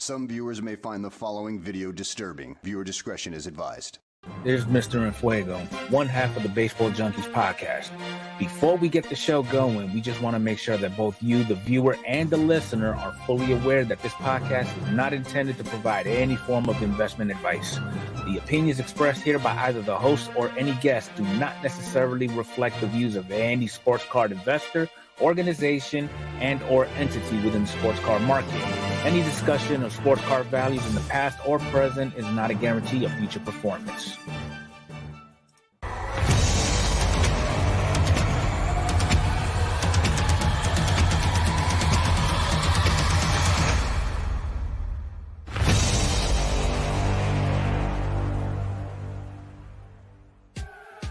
Some viewers may find the following video disturbing. Viewer discretion is advised. This is Mr. Enfuego, one half of the Baseball Junkies podcast. Before we get the show going, we just want to make sure that both you, the viewer, and the listener are fully aware that this podcast is not intended to provide any form of investment advice. The opinions expressed here by either the host or any guest do not necessarily reflect the views of any sports card investor, organization, and or entity within the sports card market. Any discussion of sports card values in the past or present is not a guarantee of future performance.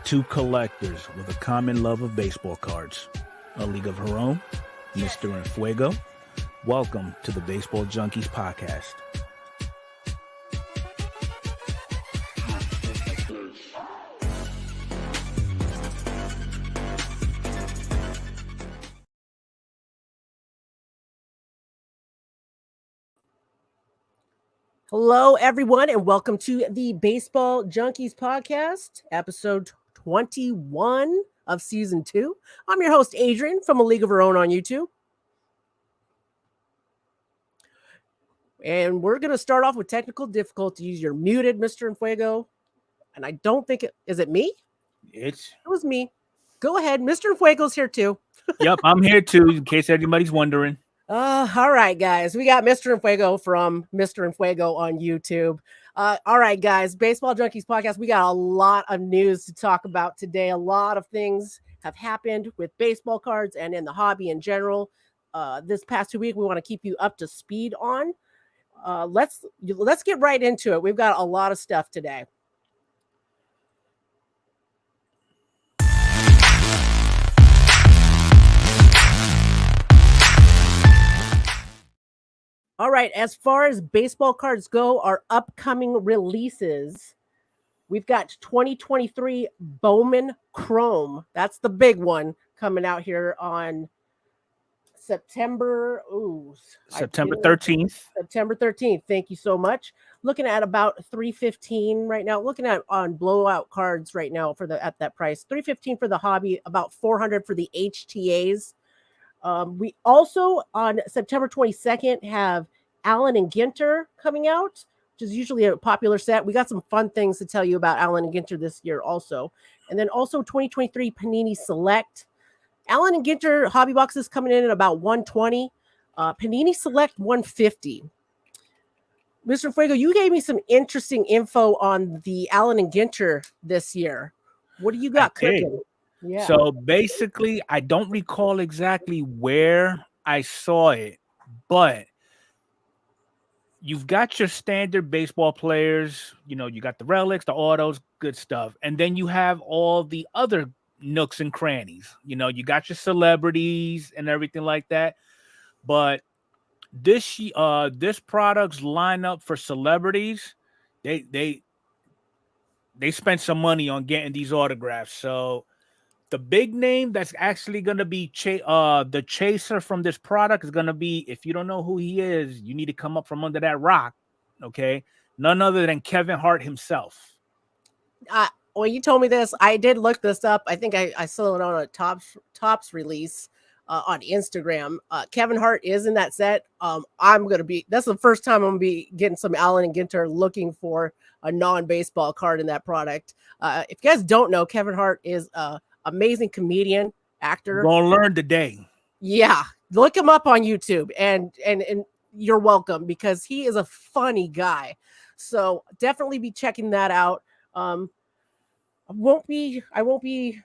two collectors with a common love of baseball cards, a league of her own, Mr. and Fuego. Welcome to the Baseball Junkies podcast. Hello, everyone, and welcome to the Baseball Junkies podcast, episode 21 of season 2. I'm your host, Adrian, from A League of Her Own on YouTube. And we're going to start off with technical difficulties. You're muted, Mr. Fuego. And I don't think is it me? It was me. Go ahead. Mr. Fuego's here too. Yep, I'm here too, in case anybody's wondering. All right, guys. We got Mr. Fuego from Mr. Fuego on YouTube. All right, guys. Baseball Junkies podcast. We got a lot of news to talk about today. A lot of things have happened with baseball cards and in the hobby in general. This past 2 weeks, we want to keep you up to speed on. Let's get right into it. We've got a lot of stuff today. All right, as far as baseball cards go, our upcoming releases, we've got 2023 Bowman Chrome. That's the big one coming out here on September 13th. September 13th. Thank you so much. Looking at about $315 right now. Looking at on blowout cards right now at that price. $315 for the hobby, about $400 for the HTAs. We also on September 22nd have Allen and Ginter coming out, which is usually a popular set. We got some fun things to tell you about Allen and Ginter this year also. And then also 2023 Panini Select. Allen and Ginter hobby boxes coming in at about $120. Panini Select $150. Mr. Fuego, you gave me some interesting info on the Allen and Ginter this year. What do you got cooking? Yeah. So basically, I don't recall exactly where I saw it, but you've got your standard baseball players. You know, you got the relics, the autos, good stuff. And then you have all the other nooks and crannies. You know, you got your celebrities and everything like that. But this product's lineup for celebrities, they spent some money on getting these autographs. So the big name that's actually going to be the chaser from this product is going to be, if you don't know who he is, you need to come up from under that rock, okay? None other than Kevin Hart himself. When you told me this, I did look this up. I think I saw it on a Topps release on Instagram. Kevin Hart is in that set. That's the first time I'm going to be getting some Allen and Ginter looking for a non-baseball card in that product. If you guys don't know, Kevin Hart is amazing comedian, actor. We're gonna learn today. Yeah, look him up on YouTube, and you're welcome, because he is a funny guy. So definitely be checking that out. I won't be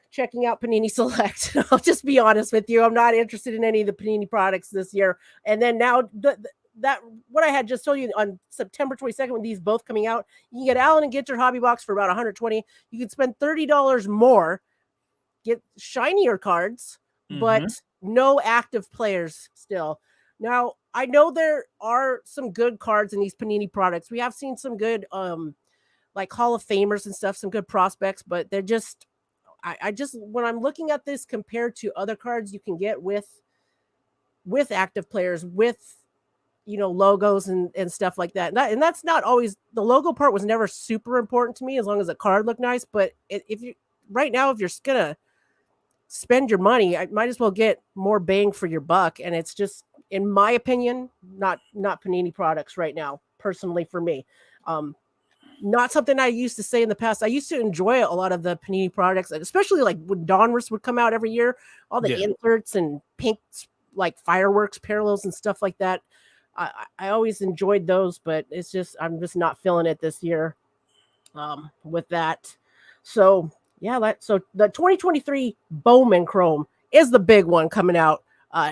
checking out Panini Select. I'll just be honest with you. I'm not interested in any of the Panini products this year. And then now that what I had just told you on September 22nd, when these both coming out, you can get Allen and Ginter hobby box for about $120. You can spend $30 more. Get shinier cards, but no active players still. Now, I know there are some good cards in these Panini products. We have seen some good like Hall of Famers and stuff, some good prospects, but they're just I just when I'm looking at this compared to other cards you can get with active players, with logos and stuff like that. And that's not always, the logo part was never super important to me as long as the card looked nice, but if you right now, if you're gonna spend your money, I might as well get more bang for your buck. And it's just, in my opinion, not Panini products right now, personally for me. Not something I used to say in the past. I used to enjoy a lot of the Panini products, especially like when Donruss would come out every year, all the inserts and pink like fireworks parallels and stuff like that. I always enjoyed those, but it's just, I'm just not feeling it this year with that. So so the 2023 Bowman Chrome is the big one coming out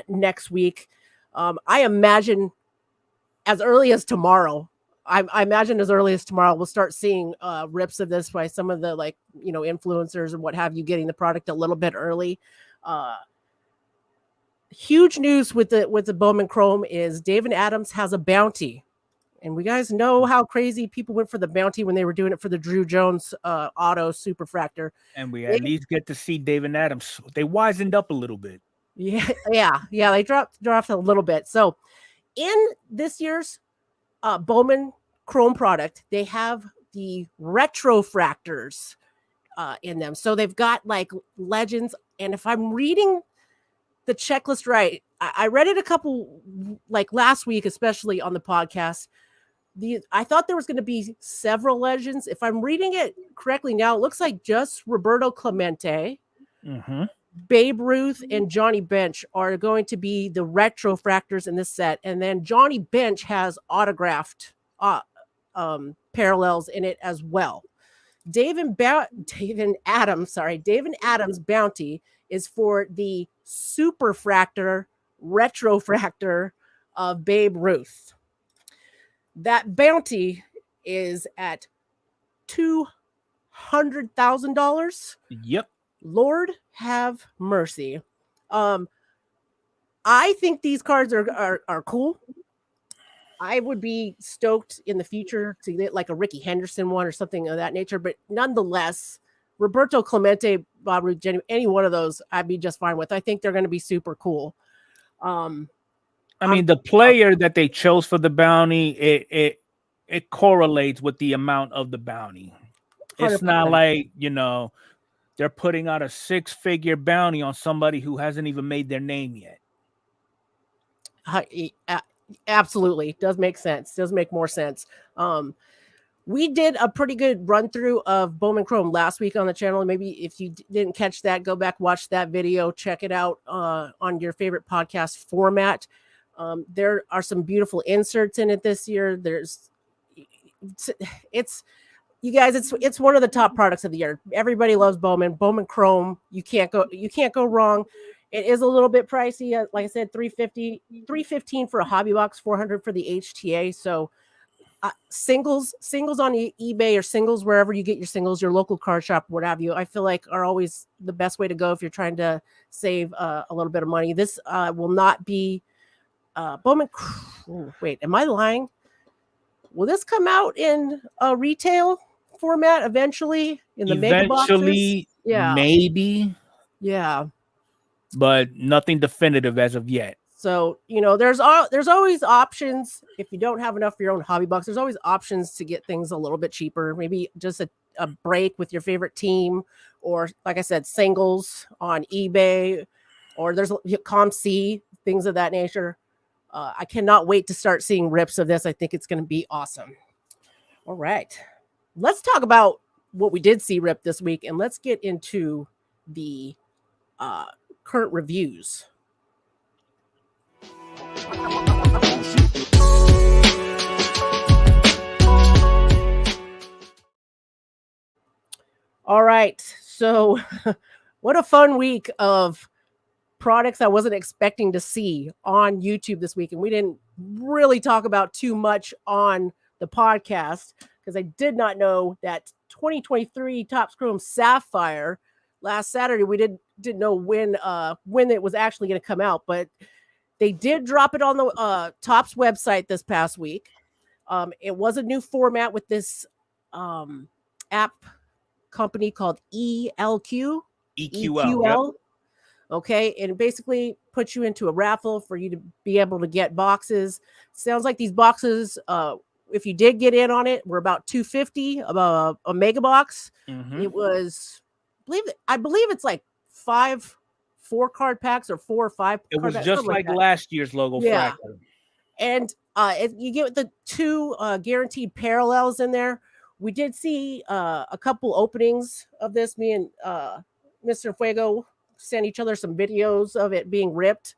next week. I imagine as early as tomorrow, I imagine as early as tomorrow, we'll start seeing rips of this by some of the influencers and what have you, getting the product a little bit early. Huge news with the Bowman Chrome is David Adams has a bounty. And we guys know how crazy people went for the bounty when they were doing it for the Drew Jones auto superfractor. And we at least get to see David Adams. They wisened up a little bit. Yeah. They dropped a little bit. So in this year's Bowman Chrome product, they have the retrofractors in them. So they've got like legends. And if I'm reading the checklist right, I read it a couple, like last week, especially on the podcast. I thought there was going to be several legends. If I'm reading it correctly now, it looks like just Roberto Clemente, Babe Ruth, and Johnny Bench are going to be the retrofractors in this set. And then Johnny Bench has autographed parallels in it as well. David Adams bounty is for the superfractor retrofractor of Babe Ruth. That bounty is at $200,000. Yep. Lord have mercy. I think these cards are cool. I would be stoked in the future to get like a Ricky Henderson one or something of that nature. But nonetheless, Roberto Clemente, Bob Ruth, Jenny, any one of those, I'd be just fine with. I think they're going to be super cool. I mean, the player that they chose for the bounty, it correlates with the amount of the bounty. It's 100%. Not like, they're putting out a 6-figure bounty on somebody who hasn't even made their name yet. Absolutely. Does make sense. Does make more sense. We did a pretty good run through of Bowman Chrome last week on the channel. Maybe if you didn't catch that, go back, watch that video, check it out on your favorite podcast format. There are some beautiful inserts in it this year. It's one of the top products of the year. Everybody loves Bowman Chrome. You can't go wrong. It is a little bit pricey. Like I said, $315 for a hobby box, $400 for the HTA. So singles on eBay or singles wherever you get your singles, your local card shop, what have you, I feel like are always the best way to go if you're trying to save a little bit of money. This will not be Bowman. Wait, am I lying? Will this come out in a retail format eventually in the mega boxes? Yeah, maybe. Yeah, but nothing definitive as of yet. So, there's always options. If you don't have enough for your own hobby box, there's always options to get things a little bit cheaper. Maybe just a break with your favorite team, or like I said, singles on eBay, or there's ComC, things of that nature. I cannot wait to start seeing rips of this. I think it's going to be awesome. All right. Let's talk about what we did see rip this week, and let's get into the current reviews. All right. So what a fun week of products I wasn't expecting to see on YouTube this week. And we didn't really talk about too much on the podcast because I did not know that 2023 Topps Chrome Sapphire last Saturday, we didn't know when it was actually going to come out, but they did drop it on the Topps website this past week. It was a new format with this app company called EQL. Yep. Okay, and it basically puts you into a raffle for you to be able to get boxes. Sounds like these boxes, if you did get in on it, were about $250, about a mega box. Mm-hmm. It was, I believe it's like 4 card packs or 4 or 5. It was just like last year's logo. Yeah. Fractor. And you get the 2 guaranteed parallels in there. We did see a couple openings of this. Me and Mr. Fuego sent each other some videos of it being ripped.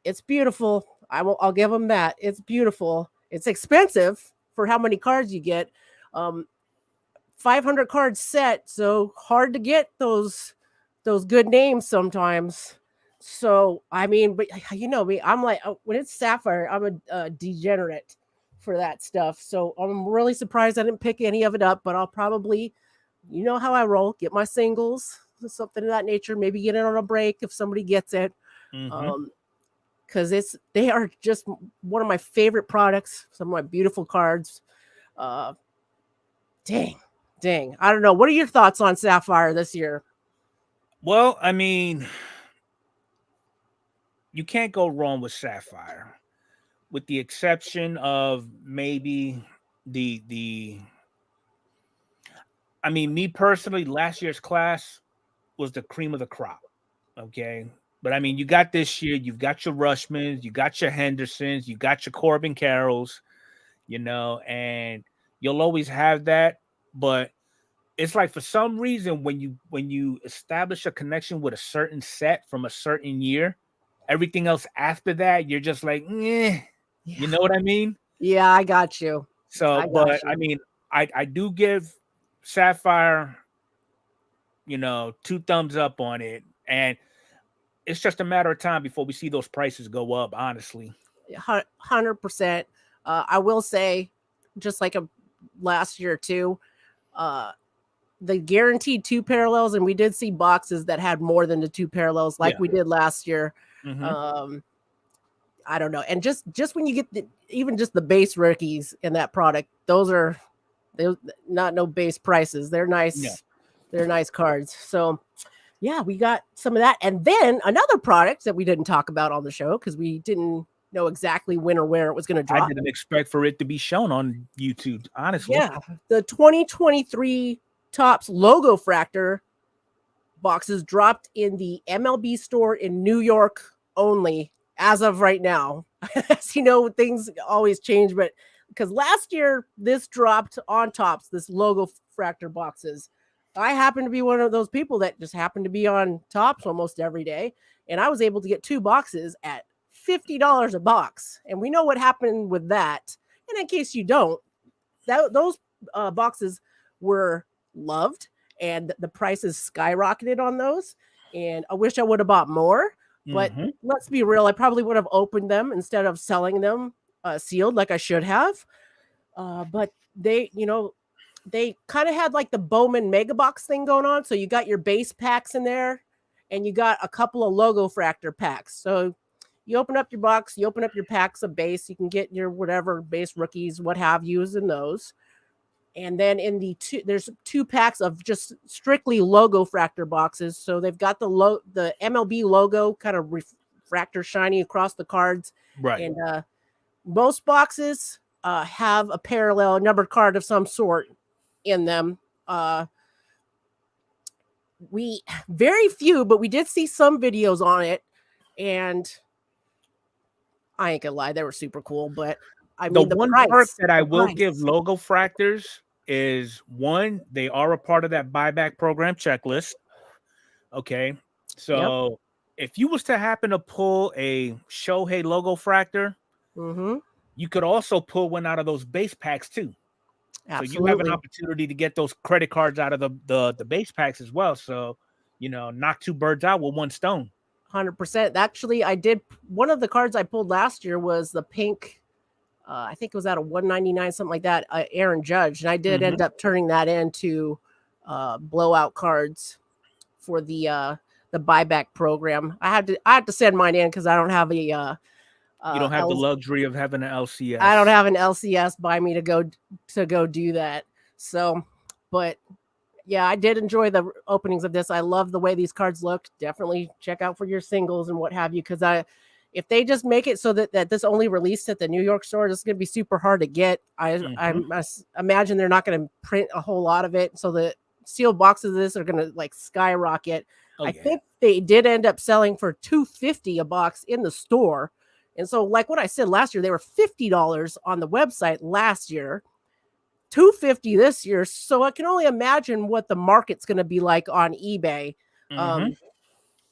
It's beautiful. I'll give them that. It's beautiful. It's expensive for how many cards you get. 500 card set, so hard to get those good names sometimes. So I mean, but you know me, I'm like, when it's Sapphire, I'm a degenerate for that stuff. So I'm really surprised I didn't pick any of it up, but I'll probably, you know how I roll, get my singles, something of that nature, maybe get it on a break if somebody gets it. Because they are just one of my favorite products, some of my beautiful cards. Dang. I don't know. What are your thoughts on Sapphire this year? Well, I mean, you can't go wrong with Sapphire, with the exception of maybe I mean, me personally, last year's class was the cream of the crop. Okay. But I mean, you got this year, you've got your Rushmans, you got your Hendersons, you got your Corbin Carrolls, and you'll always have that. But it's like, for some reason, when you establish a connection with a certain set from a certain year, everything else after that, you're just like, you know what I mean? Yeah, I got you. So, I mean, I do give Sapphire, 2 thumbs up on it, and it's just a matter of time before we see those prices go up, honestly. 100%. I will say, just like last year too, the guaranteed 2 parallels, and we did see boxes that had more than the 2 parallels, like we did last year. I don't know, and just when you get even just the base rookies in that product, they're not no base prices. They're nice. Yeah. They're nice cards. So yeah, we got some of that. And then another product that we didn't talk about on the show because we didn't know exactly when or where it was going to drop. I didn't expect for it to be shown on YouTube, honestly. Yeah, the 2023 Topps Logo Fractor boxes dropped in the MLB store in New York only as of right now. As you know, things always change, but because last year this dropped on Topps, this Logo Fractor boxes. I happen to be one of those people that just happened to be on Topps almost every day, and I was able to get 2 boxes at $50 a box. And we know what happened with that. And in case you don't, those boxes were loved, and the prices skyrocketed on those. And I wish I would have bought more, but let's be real, I probably would have opened them instead of selling them sealed like I should have. But they kind of had like the Bowman Mega Box thing going on. So you got your base packs in there, and you got a couple of Logo Fractor packs. So you open up your box, you open up your packs of base, you can get your whatever base rookies, what have you, in those. And then in there's 2 packs of just strictly Logo Fractor boxes. So they've got the MLB logo kind of refractor shiny across the cards. Right. And most boxes have a parallel numbered card of some sort in them. We very few, but we did see some videos on it, and I ain't gonna lie, they were super cool. But I mean, the one perk that I will give Logo Fractors is, one, they are a part of that buyback program checklist. Okay, so if you was to happen to pull a Shohei Logo Fractor, you could also pull one out of those base packs too. Absolutely. So you have an opportunity to get those credit cards out of the base packs as well. So, knock 2 birds out with 1 stone. 100%. Actually, I did. One of the cards I pulled last year was the pink. I think it was out of 199, something like that. Aaron Judge, and I did end up turning that into blowout cards for the buyback program. I had to send mine in because I don't have a. You don't have the luxury of having an LCS. I don't have an LCS by me to go do that. So, but yeah, I did enjoy the openings of this. I love the way these cards look. Definitely check out for your singles and what have you. Because if they just make it so that this only released at the New York store, this is going to be super hard to get. I imagine they're not going to print a whole lot of it. So the sealed boxes of this are going to like skyrocket. I think they did end up selling for $250 a box in the store. And so, like what I said last year, they were $50 on the website last year, $250 this year. So I can only imagine what the market's going to be like on eBay.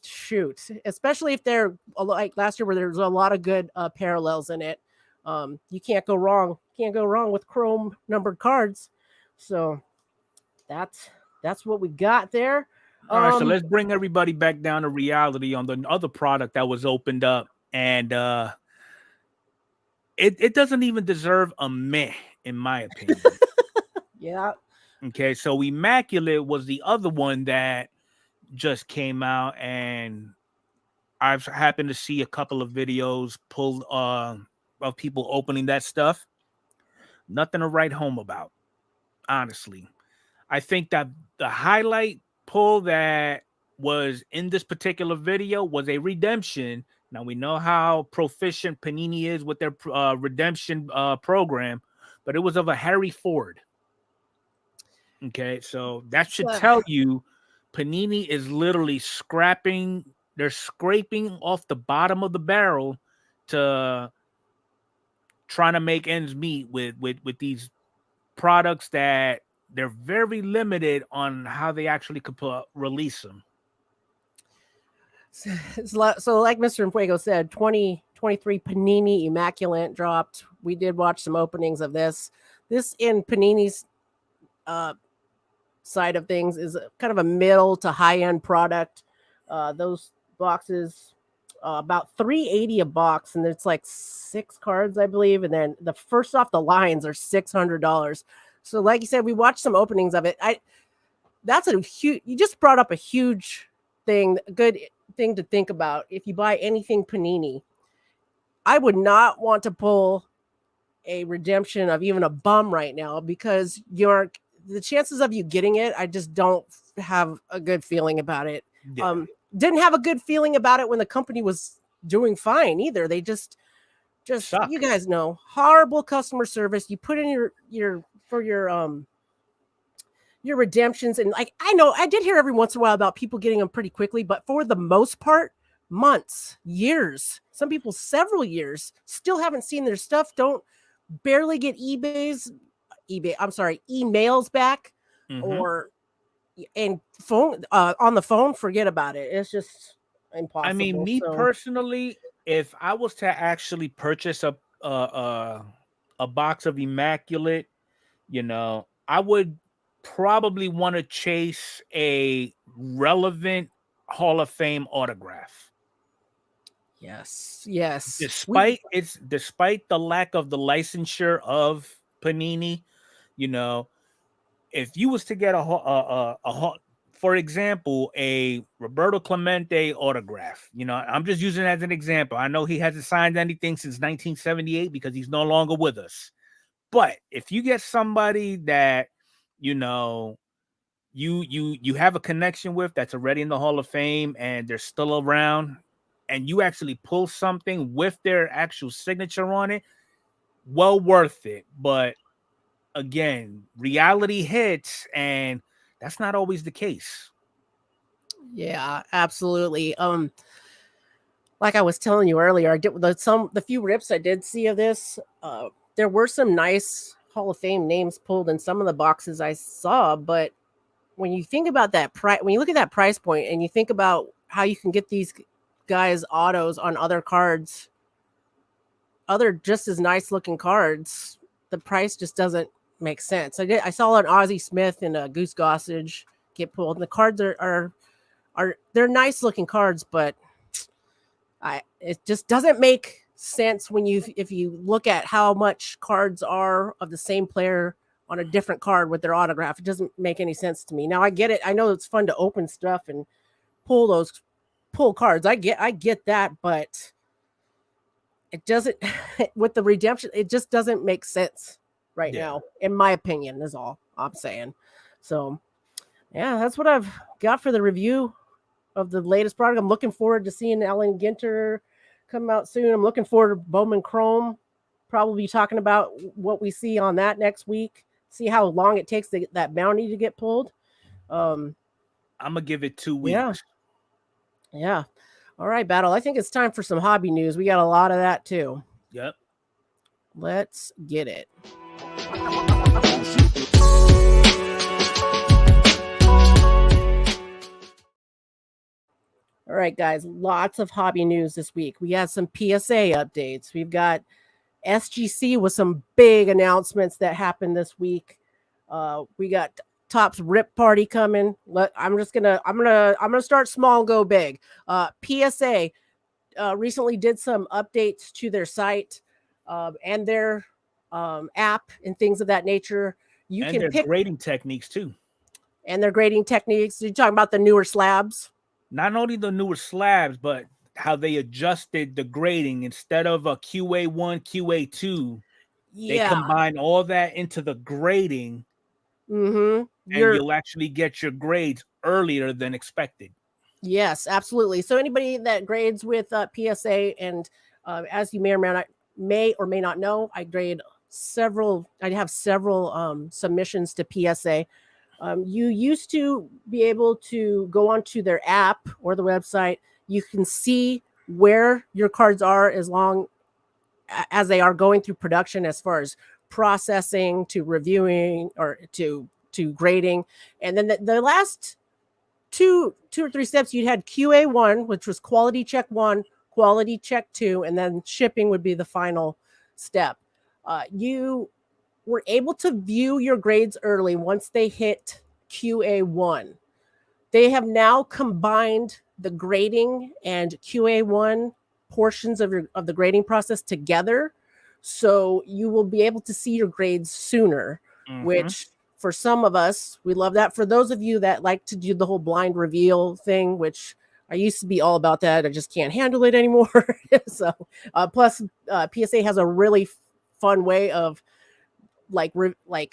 Shoot, especially if they're like last year where there's a lot of good parallels in it. You can't go wrong. Can't go wrong with chrome numbered cards. So that's what we got there. All right, so let's bring everybody back down to reality on the other product that was opened up. And it doesn't even deserve a meh, in my opinion. Yeah. Okay, so Immaculate was the other one that just came out, and I've happened to see a couple of videos pulled of people opening that stuff. Nothing to write home about, honestly. I think that the highlight pull that was in this particular video was a redemption. Now we know how proficient Panini is with their redemption program, but it was of a Harry Ford. Okay, so that should tell you Panini is literally scraping. They're scraping off the bottom of the barrel to trying to make ends meet with these products that they're very limited on how they actually could release them. So like Mr. Fuego said, 2023 Panini Immaculate dropped. We did watch some openings of this. This in Panini's side of things is kind of a middle to high end product. Those boxes about $380 a box, and it's like 6 cards, I believe. And then the first off the lines are $600. So, like you said, we watched some openings of it. That's a huge. You just brought up a huge thing, a good thing to think about. If you buy anything Panini, I would not want to pull a redemption of even a bum right now, because the chances of you getting it, I just don't have a good feeling about it. Yeah. Didn't have a good feeling about it when the company was doing fine either. They just suck. You guys know, horrible customer service. You put in your redemptions, and like I know I did hear every once in a while about people getting them pretty quickly, but for the most part, months, years, some people several years, still haven't seen their stuff. Barely get emails back, or and phone on the phone, forget about it. It's just impossible. I mean, me personally, if I was to actually purchase a box of Immaculate, I would probably want to chase a relevant Hall of Fame autograph. Yes. Despite the lack of the licensure of Panini, if you was to get for example, a Roberto Clemente autograph, I'm just using it as an example. I know he hasn't signed anything since 1978 because he's no longer with us. But if you get somebody that, you have a connection with that's already in the Hall of Fame and they're still around, and you actually pull something with their actual signature on it, well worth it. But again, reality hits, and that's not always the case. Yeah, absolutely. Like I was telling you earlier, I did the few rips I did see of this. There were some nice Hall of Fame names pulled in some of the boxes I saw, but when you think about that price, when you look at that price point, and you think about how you can get these guys autos on other cards, other just as nice looking cards, the price just doesn't make sense. I saw an Ozzie Smith and a Goose Gossage get pulled, and the cards are they're nice looking cards, but it just doesn't make sense if you look at how much cards are of the same player on a different card with their autograph. It doesn't make any sense to me. Now I get it. I know it's fun to open stuff and pull cards. I get that, but it doesn't with the redemption. It just doesn't make sense right now, in my opinion, is all I'm saying. So yeah, that's what I've got for the review of the latest product. I'm looking forward to seeing Alan Ginter come out soon. I'm looking forward to Bowman Chrome. Probably talking about what we see on that next week. See how long it takes to get that bounty to get pulled. I'm gonna give it 2 weeks. Yeah. All right, Battle. I think it's time for some hobby news. We got a lot of that too. Yep. Let's get it. All right, guys, lots of hobby news this week. We had some PSA updates. We've got SGC with some big announcements that happened this week. We got Topps Rip Party coming. I'm gonna start small and go big. PSA recently did some updates to their site. and their app and things of that nature. You And can their pick grading techniques too. and their grading techniques. You're talking about the newer slabs. Not only the newer slabs, but how they adjusted the grading instead of a QA1, QA2. They Yeah. combine all that into the grading, Mm-hmm. and you'll actually get your grades earlier than expected. Yes, absolutely. So anybody that grades with PSA, and as you may or may not know, I grade several. I have several submissions to PSA. You used to be able to go onto their app or the website. You can see where your cards are as long as they are going through production, as far as processing to reviewing or to grading. And then the last two or three steps, you had QA1, which was quality check 1, quality check 2, and then shipping would be the final step. You were able to view your grades early once they hit QA1. They have now combined the grading and QA1 portions of the grading process together, so you will be able to see your grades sooner, which for some of us, we love that. For those of you that like to do the whole blind reveal thing, which I used to be all about that, I just can't handle it anymore. So plus PSA has a really fun way of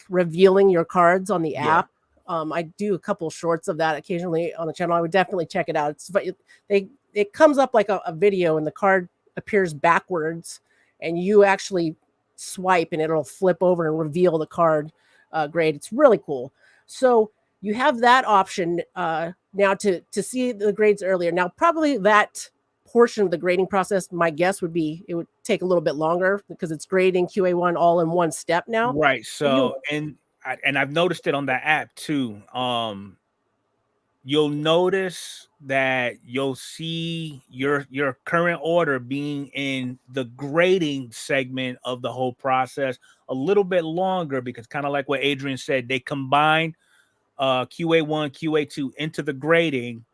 revealing your cards on the app. I do a couple shorts of that occasionally on the channel. I would definitely check it out. It comes up like a video, and the card appears backwards, and you actually swipe and it'll flip over and reveal the card grade. It's really cool. So you have that option now to see the grades earlier. Now, probably that portion of the grading process, my guess would be it would take a little bit longer because it's grading QA1 all in one step now. Right. So, and I've noticed it on the app too. You'll notice that you'll see your current order being in the grading segment of the whole process a little bit longer, because kind of like what Adrian said, they combine QA1, QA2 into the grading,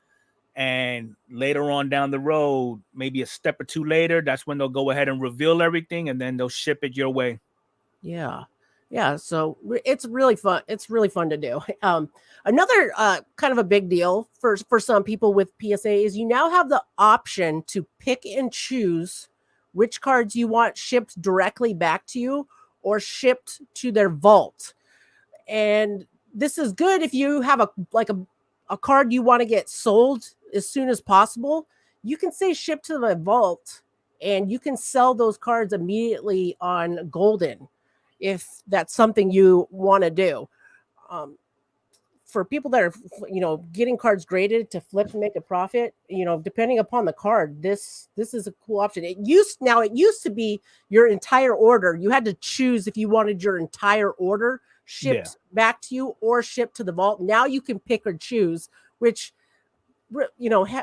and later on down the road, maybe a step or two later, that's when they'll go ahead and reveal everything, and then they'll ship it your way. Yeah. So it's really fun. It's really fun to do. Another kind of a big deal for some people with PSA is you now have the option to pick and choose which cards you want shipped directly back to you or shipped to their vault. And this is good if you have a card you want to get sold as soon as possible. You can say ship to the vault, and you can sell those cards immediately on Golden, if that's something you want to do. For people that are, getting cards graded to flip and make a profit, depending upon the card, this is a cool option. It used to be your entire order. You had to choose if you wanted your entire order shipped back to you or shipped to the vault. Now you can pick or choose, which,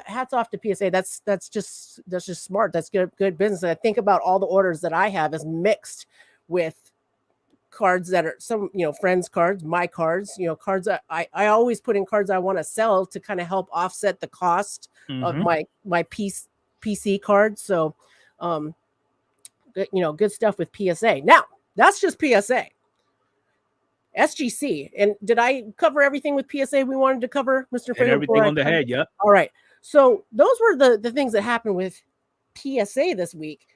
hats off to PSA. That's just smart. That's good business. And I think about all the orders that I have as mixed with cards that are some, friends cards, my cards, cards that I always put in cards I want to sell to kind of help offset the cost of my PC cards. So, good stuff with PSA. Now, that's just PSA. SGC. And did I cover everything with PSA we wanted to cover, Mr. And everything on the head, yep. All right. So those were the things that happened with PSA this week.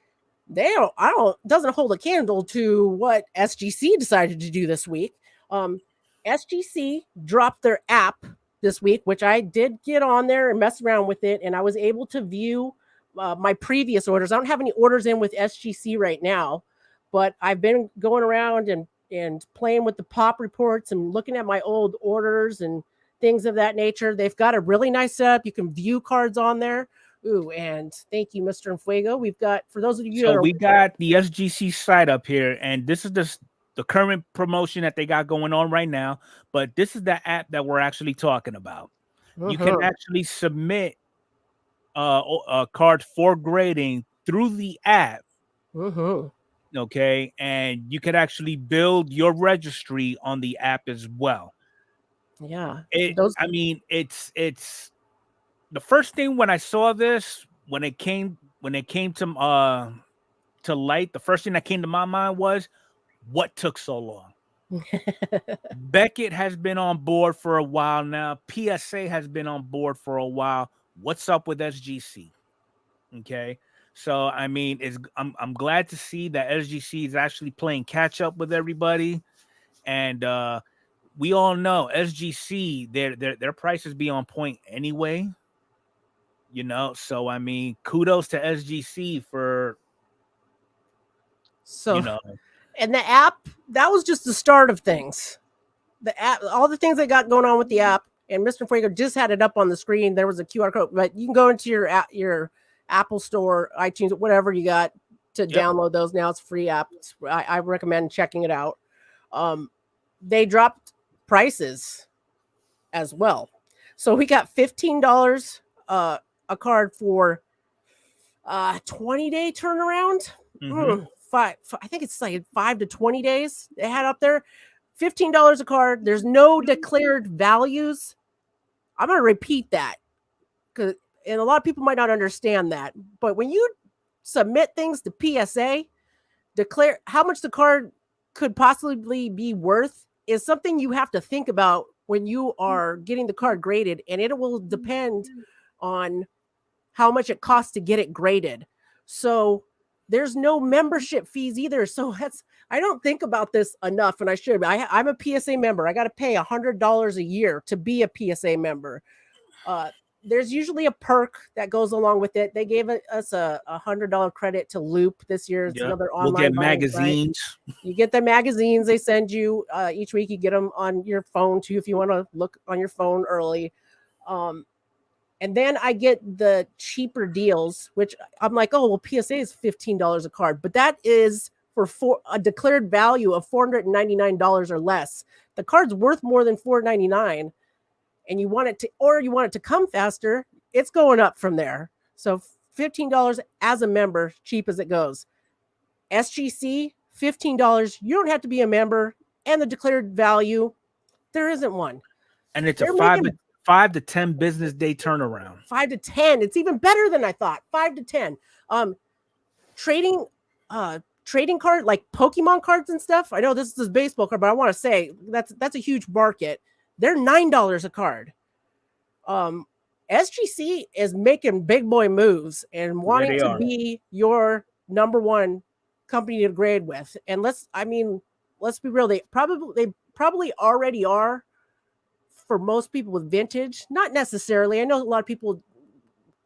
Doesn't hold a candle to what SGC decided to do this week. SGC dropped their app this week, which I did get on there and mess around with it, and I was able to view my previous orders. I don't have any orders in with SGC right now, but I've been going around and playing with the pop reports and looking at my old orders and things of that nature. They've got a really nice setup. You can view cards on there. Ooh, and thank you, Mr. Fuego. We've got, for those of you, we got the SGC site up here, and this is the current promotion that they got going on right now. But this is the app that we're actually talking about. You can actually submit a card for grading through the app. Okay, and you could actually build your registry on the app as well. Yeah, it's the first thing when I saw this, when it came to to light, the first thing that came to my mind was, what took so long? Beckett has been on board for a while now. PSA has been on board for a while. What's up with SGC? Okay. So I mean, I'm glad to see that SGC is actually playing catch up with everybody. And we all know SGC, their prices be on point anyway. You know, so I mean, kudos to SGC for So, you know. and the app, that was just the start of things. The app, all the things they got going on with the app, and Mr. Fuego just had it up on the screen. There was a QR code, but you can go into your Apple Store, iTunes, whatever you got to download those. Now it's a free app. I recommend checking it out. They dropped prices as well. So we got $15 a card for 20-day turnaround. I think it's like 5 to 20 days they had up there. $15 a card. There's no declared values. I'm going to repeat that, and a lot of people might not understand that. But when you submit things to PSA, declare how much the card could possibly be worth is something you have to think about when you are getting the card graded, and it will depend on how much it costs to get it graded. So there's no membership fees either. So I don't think about this enough, and I should. I'm a PSA member. I got to pay $100 a year to be a PSA member. There's usually a perk that goes along with it. They gave us a $100 credit to Loop this year. It's another online. We'll get magazines. Site. You get the magazines they send you each week. You get them on your phone too if you want to look on your phone early. And then I get the cheaper deals, which I'm like, oh, well, PSA is $15 a card, but that is for a declared value of $499 or less. The card's worth more than $499, and you want it to come faster, it's going up from there. So $15 as a member, cheap as it goes. SGC, $15. You don't have to be a member, and the declared value, there isn't one. And it's a 5 to 10 business day turnaround. 5 to 10. It's even better than I thought. 5 to 10. Trading card, like Pokemon cards and stuff. I know this is a baseball card, but I want to say that's a huge market. They're $9 a card. SGC is making big boy moves and wanting to be your number one company to grade with. And let's be real. They probably already are. For most people with vintage, not necessarily. I know a lot of people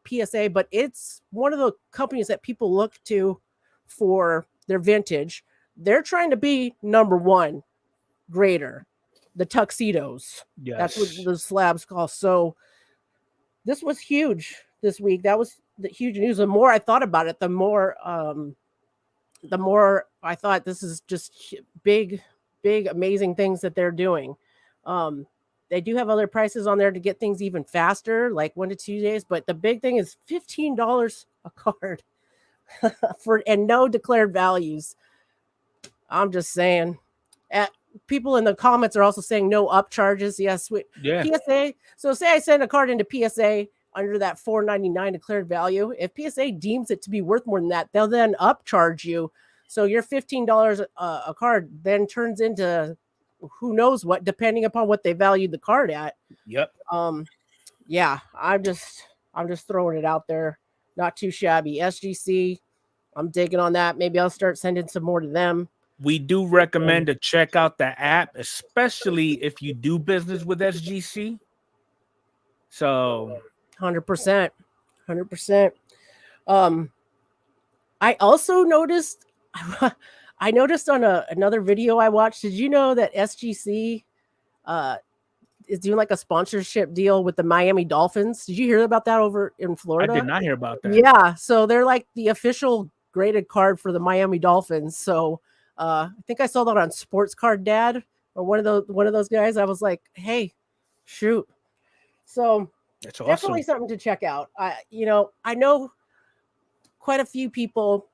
PSA, but it's one of the companies that people look to for their vintage. They're trying to be number one grader, the tuxedos. Yes. That's what the slabs cost. So this was huge this week. That was the huge news. The more I thought about it, the more I thought this is just big, amazing things that they're doing. They do have other prices on there to get things even faster, like 1 to 2 days. But the big thing is $15 a card and no declared values. I'm just saying. People in the comments are also saying no upcharges. Yes, PSA. So say I send a card into PSA under that $499 declared value. If PSA deems it to be worth more than that, they'll then upcharge you. So your $15 a card then turns into who knows what, depending upon what they valued the card at. Yep. Yeah, I'm just throwing it out there. Not too shabby. SGC, I'm digging on that. Maybe I'll start sending some more to them. We do recommend to check out the app, especially if you do business with SGC. So 100%. I also noticed on another video I watched, did you know that SGC is doing like a sponsorship deal with the Miami Dolphins? Did you hear about that over in Florida? I did not hear about that. Yeah, so they're like the official graded card for the Miami Dolphins. So I think I saw that on Sports Card Dad or one of those guys. I was like, hey, shoot. So that's awesome. Definitely something to check out. I know quite a few people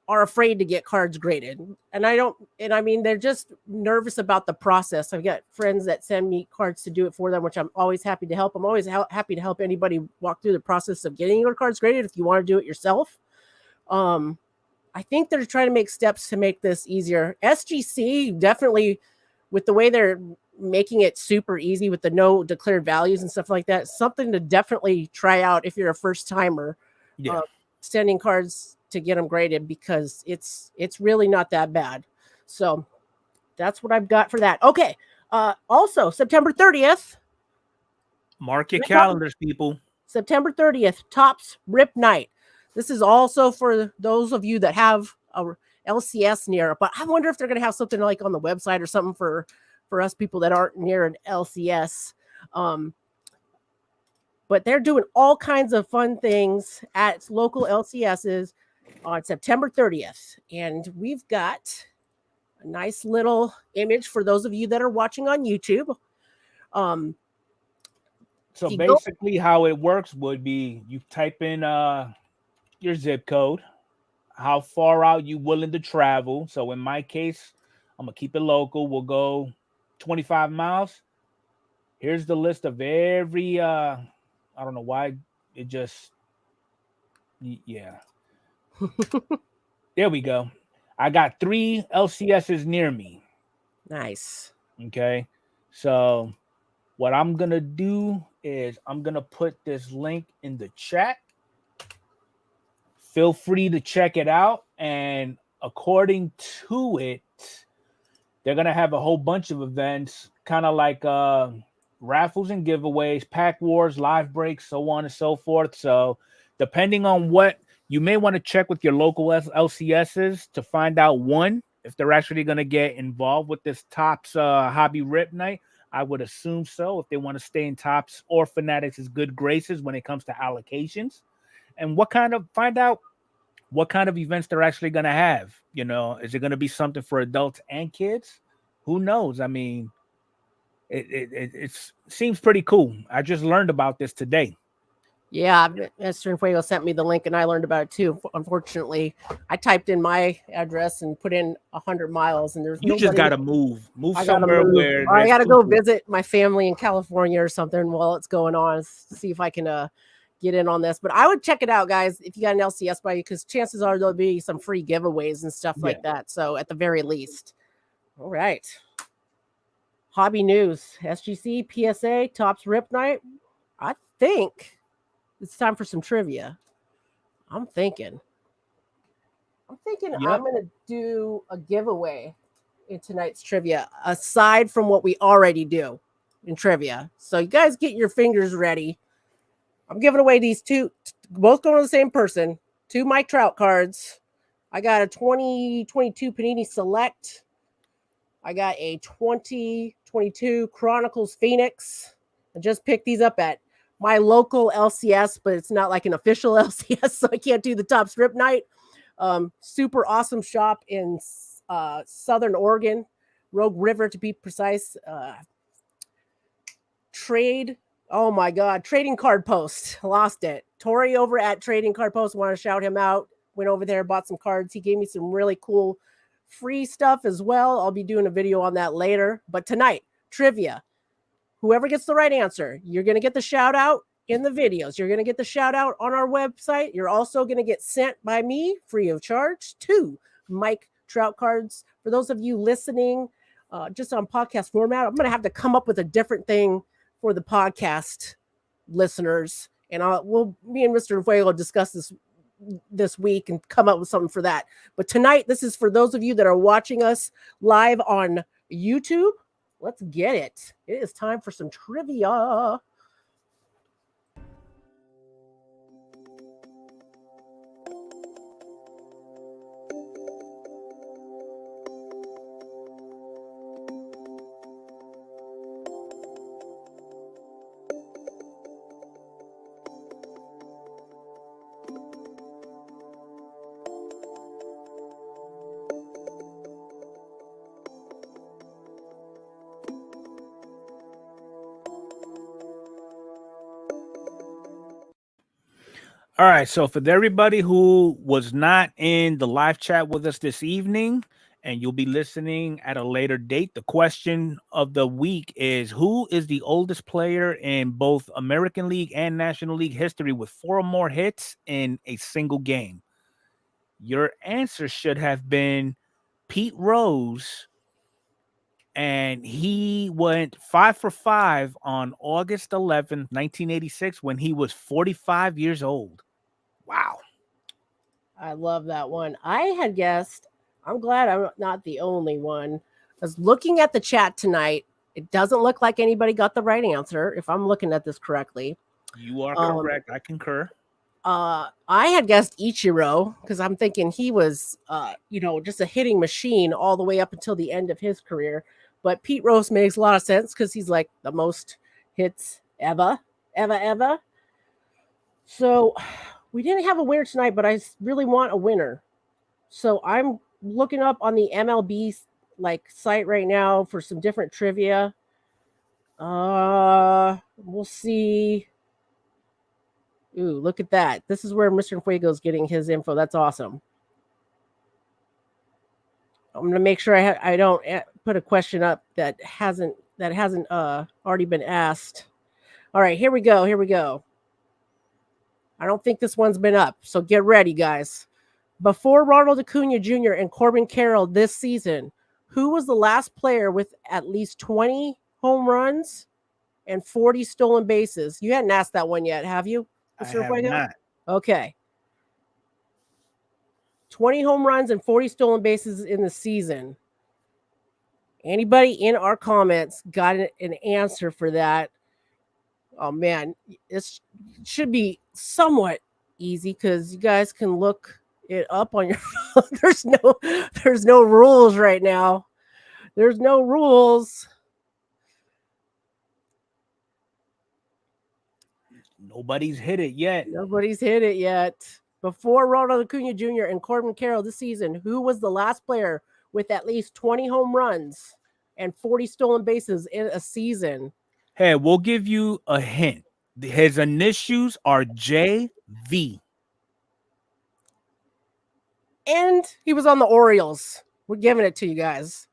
are afraid to get cards graded. They're just nervous about the process. I've got friends that send me cards to do it for them, which I'm always happy to help. I'm always happy to help anybody walk through the process of getting your cards graded if you want to do it yourself. I think they're trying to make steps to make this easier. SGC definitely, with the way they're making it super easy with the no declared values and stuff like that, something to definitely try out if you're a first timer. Yeah. Sending cards to get them graded, because it's really not that bad. So that's what I've got for that. Okay. Also, September 30th. Mark your calendars, people. September 30th, Topps Rip Night. This is also for those of you that have a LCS near, but I wonder if they're going to have something like on the website or something for us people that aren't near an LCS. But they're doing all kinds of fun things at local LCSs on September 30th. And we've got a nice little image for those of you that are watching on YouTube. So basically how it works would be you type in your zip code, how far out you willing to travel. So in my case, I'm gonna keep it local. We'll go 25 miles. Here's the list of every I don't know why it just yeah. There we go. I got 3 LCSs near me. Nice. Okay. So what I'm gonna do is I'm gonna put this link in the chat. Feel free to check it out. And according to it, they're gonna have a whole bunch of events, kind of like raffles and giveaways, pack wars, live breaks, so on and so forth. So depending on what you may want to check with your local LCSs to find out, one, if they're actually going to get involved with this Topps Hobby Rip Night. I would assume so, if they want to stay in Topps or Fanatics' good graces when it comes to allocations. And find out what kind of events they're actually going to have. You know, is it going to be something for adults and kids? Who knows? I mean, it seems pretty cool. I just learned about this today. Yeah, Mr. Fuego sent me the link and I learned about it too. Unfortunately, I typed in my address and put in 100 miles and there's you just got to move somewhere where I got to go visit my family in California or something while it's going on, see if I can get in on this. But I would check it out, guys, if you got an LCS by you, because chances are there'll be some free giveaways and stuff like that. So at the very least. All right. Hobby news, SGC, PSA, Topps Rip Night. I think it's time for some trivia. I'm thinking I'm going to do a giveaway in tonight's trivia, aside from what we already do in trivia. So you guys get your fingers ready. I'm giving away these two, both going to the same person, 2 Mike Trout cards. I got a 2022 Panini Select. I got a 2022 Chronicles Phoenix. I just picked these up at my local LCS, but it's not like an official LCS, so I can't do the Topps Rip Night. Super awesome shop in Southern Oregon, Rogue River to be precise. Oh my God, Trading Card Post. Lost it. Tori over at Trading Card Post, want to shout him out. Went over there, bought some cards. He gave me some really cool free stuff as well. I'll be doing a video on that later. But tonight, trivia. Whoever gets the right answer, you're going to get the shout out in the videos. You're going to get the shout out on our website. You're also going to get sent by me free of charge 2 Mike Trout cards. For those of you listening just on podcast format, I'm going to have to come up with a different thing for the podcast listeners. And me and Mr. Fuego discuss this week and come up with something for that. But tonight, this is for those of you that are watching us live on YouTube. Let's get it. It is time for some trivia. All right, so for everybody who was not in the live chat with us this evening, and you'll be listening at a later date, the question of the week is, who is the oldest player in both American League and National League history with 4 or more hits in a single game? Your answer should have been Pete Rose, and he went 5 for 5 on August 11th, 1986, when he was 45 years old. Wow. I love that one. I had guessed. I'm glad I'm not the only one. I was looking at the chat tonight. It doesn't look like anybody got the right answer, if I'm looking at this correctly. You are correct. I concur. I had guessed Ichiro because I'm thinking he was, just a hitting machine all the way up until the end of his career. But Pete Rose makes a lot of sense because he's like the most hits ever. So we didn't have a winner tonight, but I really want a winner. So I'm looking up on the MLB site right now for some different trivia. We'll see. Ooh, look at that. This is where Mr. Fuego's getting his info. That's awesome. I'm going to make sure I don't put a question up that hasn't already been asked. All right, here we go. I don't think this one's been up, so get ready, guys. Before Ronald Acuna Jr. and Corbin Carroll this season, who was the last player with at least 20 home runs and 40 stolen bases? You hadn't asked that one yet, have you? I have not. Okay. 20 home runs and 40 stolen bases in the season. Anybody in our comments got an answer for that? Oh, man. It should be somewhat easy because you guys can look it up on your phone. There's no rules right now. There's no rules. Nobody's hit it yet. Before Ronald Acuna Jr. and Corbin Carroll this season, who was the last player with at least 20 home runs and 40 stolen bases in a season? Hey, we'll give you a hint. His initials are JV. And he was on the Orioles. We're giving it to you guys.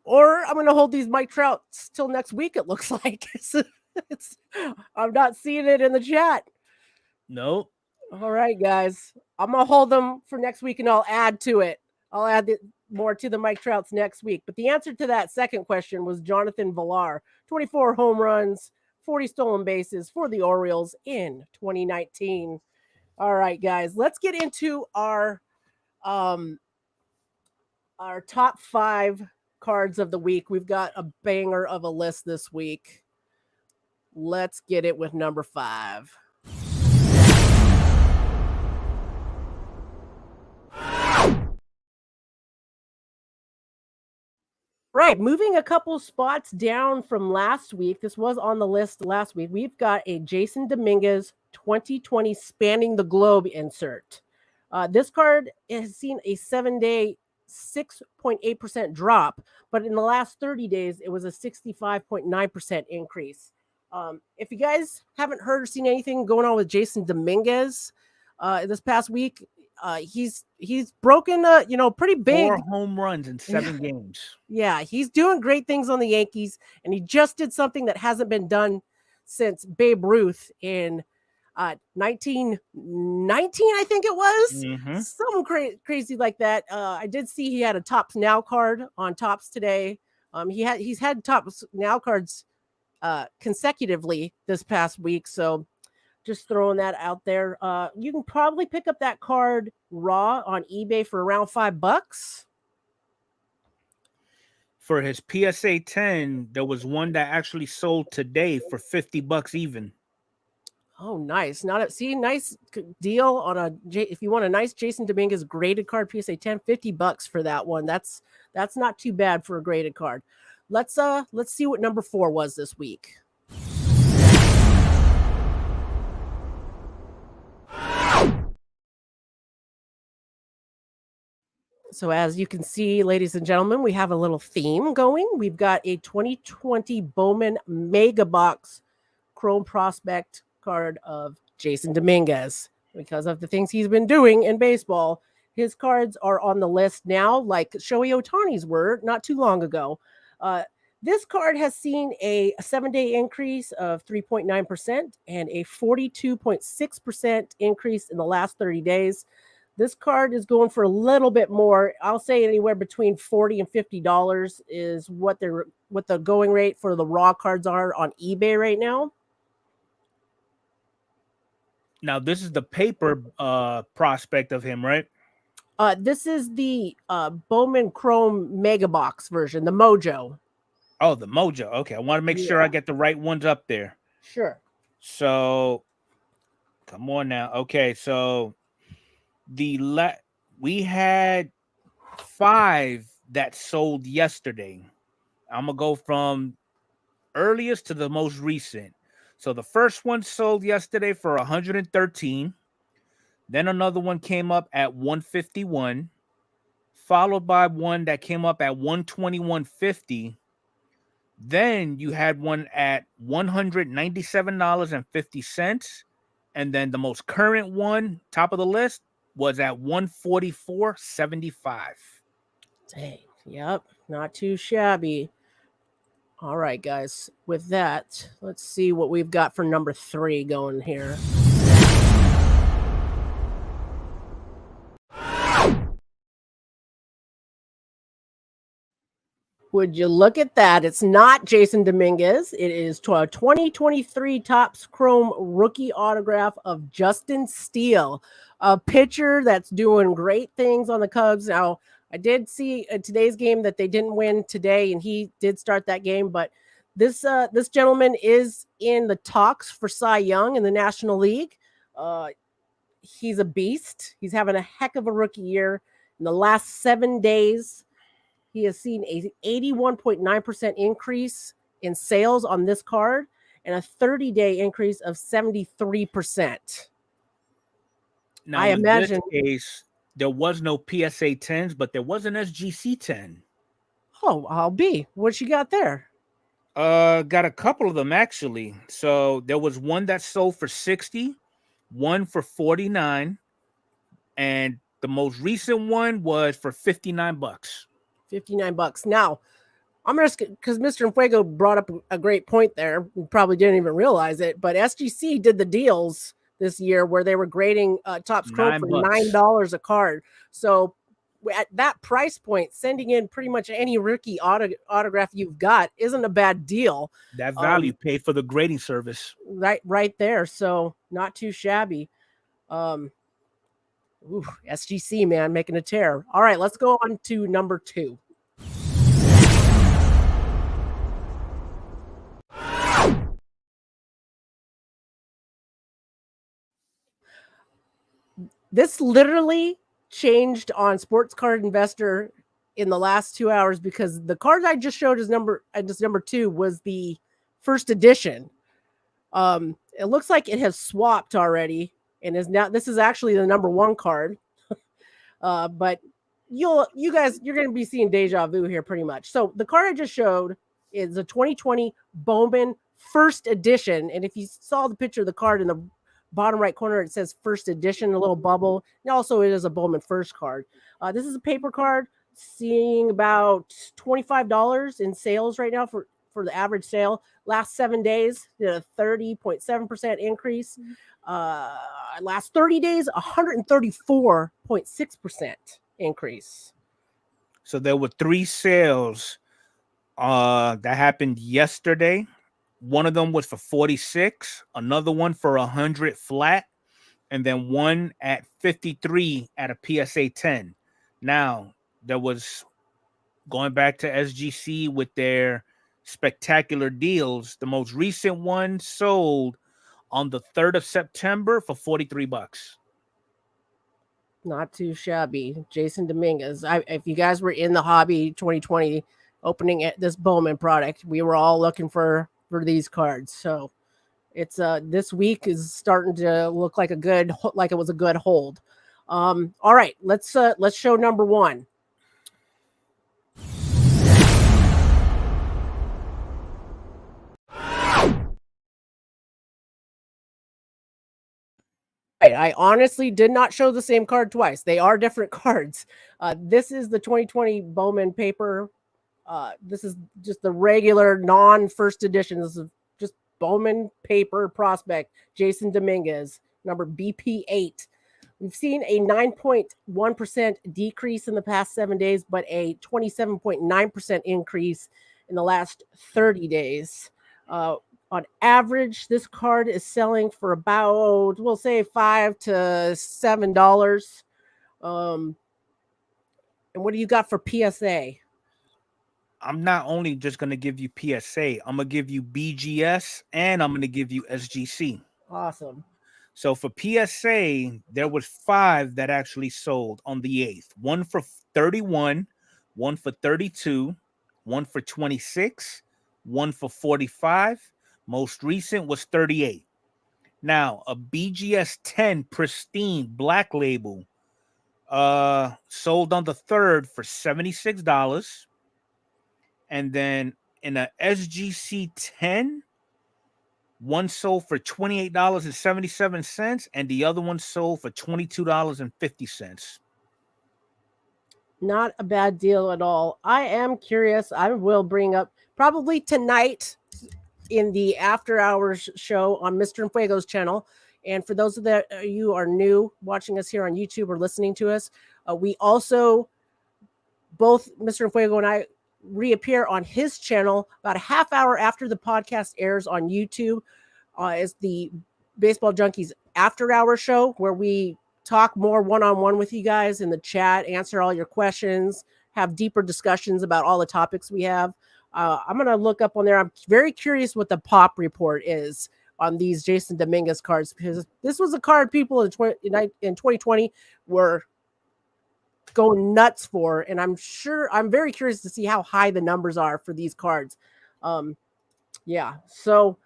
Or I'm going to hold these Mike Trouts till next week, it looks like. I'm not seeing it in the chat. Nope. All right, guys. I'm going to hold them for next week, and I'll add to it. I'll add more to the Mike Trouts next week. But the answer to that second question was Jonathan Villar. 24 home runs, 40 stolen bases for the Orioles in 2019. All right, guys. Let's get into our top 5 cards of the week. We've got a banger of a list this week. Let's get it with number 5. Right, moving a couple spots down from last week. This was on the list last week. We've got a Jason Dominguez 2020 Spanning the Globe insert. This card has seen a 7-day 6.8% drop, but in the last 30 days, it was a 65.9% increase. If you guys haven't heard or seen anything going on with Jason Dominguez this past week, he's broken pretty big 4 home runs in 7 games. Yeah, he's doing great things on the Yankees, and he just did something that hasn't been done since Babe Ruth in 1919, I think it was. Mm-hmm. Something crazy like that. I did see he had a Topps Now card on Topps today. He's had Topps Now cards consecutively this past week, so just throwing that out there. You can probably pick up that card raw on eBay for around $5. For his PSA 10, there was one that actually sold today for $50 even. Oh, nice. Nice deal on if you want a nice Jason Dominguez graded card, PSA 10, $50 for that one. That's not too bad for a graded card. Let's see what number 4 was this week. So as you can see, ladies and gentlemen, we have a little theme going. We've got a 2020 Bowman Mega Box Chrome Prospect card of Jason Dominguez. Because of the things he's been doing in baseball, his cards are on the list now, like Shohei Ohtani's were not too long ago. This card has seen a 7-day increase of 3.9% and a 42.6% increase in the last 30 days. This card is going for a little bit more. I'll say anywhere between $40 and $50 is what the going rate for the raw cards are on eBay right now. Now, this is the paper prospect of him, right? This is the Bowman Chrome Mega Box version, the Mojo. Oh, the Mojo. Okay, I want to make sure I get the right ones up there. Sure. So, come on now. Okay, so we had 5 that sold yesterday. I'm gonna go from earliest to the most recent. So the first one sold yesterday for 113. Then another one came up at 151, followed by one that came up at 121.50. Then you had one at $197.50. And then the most current one, top of the list, was at $144.75. Dang. Yep. Not too shabby. All right, guys. With that, let's see what we've got for number 3 going here. Would you look at that? It's not Jason Dominguez. It is a 2023 Topps Chrome rookie autograph of Justin Steele, a pitcher that's doing great things on the Cubs. Now, I did see in today's game that they didn't win today, and he did start that game. But this gentleman is in the talks for Cy Young in the National League. He's a beast. He's having a heck of a rookie year. In the last 7 days, he has seen a 81.9% increase in sales on this card and a 30-day increase of 73%. Now, I imagine in this case, there was no PSA 10s, but there was an SGC 10. Oh, I'll be. What you got there? Got a couple of them actually. So there was one that sold for 60, one for 49, and the most recent one was for $59. $59. Now, I'm just because Mr. Fuego brought up a great point there. We probably didn't even realize it, but SGC did the deals this year where they were grading Topps Chrome for $9 a card. So at that price point, sending in pretty much any rookie autograph you've got isn't a bad deal. That value paid for the grading service. Right there. So not too shabby. SGC, man, making a tear. All right, let's go on to number 2. This literally changed on Sports Card Investor in the last 2 hours because the card I just showed as number 2 was the first edition. It looks like it has swapped already and is now this is actually the number 1 card. But you're going to be seeing deja vu here pretty much. So the card I just showed is a 2020 Bowman first edition, and if you saw the picture of the card in the bottom right corner, it says first edition, a little bubble. And also it is a Bowman first card. This is a paper card, seeing about $25 in sales right now for the average sale. Last 7 days, did a 30.7% increase. Last 30 days, 134.6% increase. So there were 3 sales that happened yesterday. One of them was for 46, another one for 100 flat, and then one at 53 at a PSA 10. Now, there was going back to SGC with their spectacular deals. The most recent one sold on the 3rd of September for $43. Not too shabby. Jason Dominguez. If you guys were in the hobby 2020 opening at this Bowman product, we were all looking for these cards. So it's this week is starting to look like it was a good hold. All right, let's show number 1. I honestly did not show the same card twice. They are different cards. This is the 2020 Bowman paper This is just the regular non-first edition. This is just Bowman paper prospect, Jason Dominguez, number BP8. We've seen a 9.1% decrease in the past 7 days, but a 27.9% increase in the last 30 days. On average, this card is selling for about, we'll say, $5 to $7. And what do you got for PSA? I'm not only just going to give you PSA, I'm going to give you BGS and I'm going to give you SGC. Awesome. So for PSA, there was 5 that actually sold on the 8th. One for 31, one for 32, one for 26, one for 45. Most recent was 38. Now, a BGS 10 pristine black label sold on the 3rd for $76. And then in a SGC 10, one sold for $28.77 and the other one sold for $22.50. Not a bad deal at all. I am curious. I will bring up probably tonight in the after hours show on Mr. Fuego's channel. And for those of you are new watching us here on YouTube or listening to us, we also, both Mr. Fuego and I, reappear on his channel about a half hour after the podcast airs on YouTube. Is the Baseball Junkies after hour show where we talk more one-on-one with you guys in the chat, answer all your questions, have deeper discussions about all the topics we have. I'm going to look up on there. I'm very curious what the pop report is on these Jason Dominguez cards, because this was a card people in 2020 were going nuts for, and I'm very curious to see how high the numbers are for these cards. Yeah, so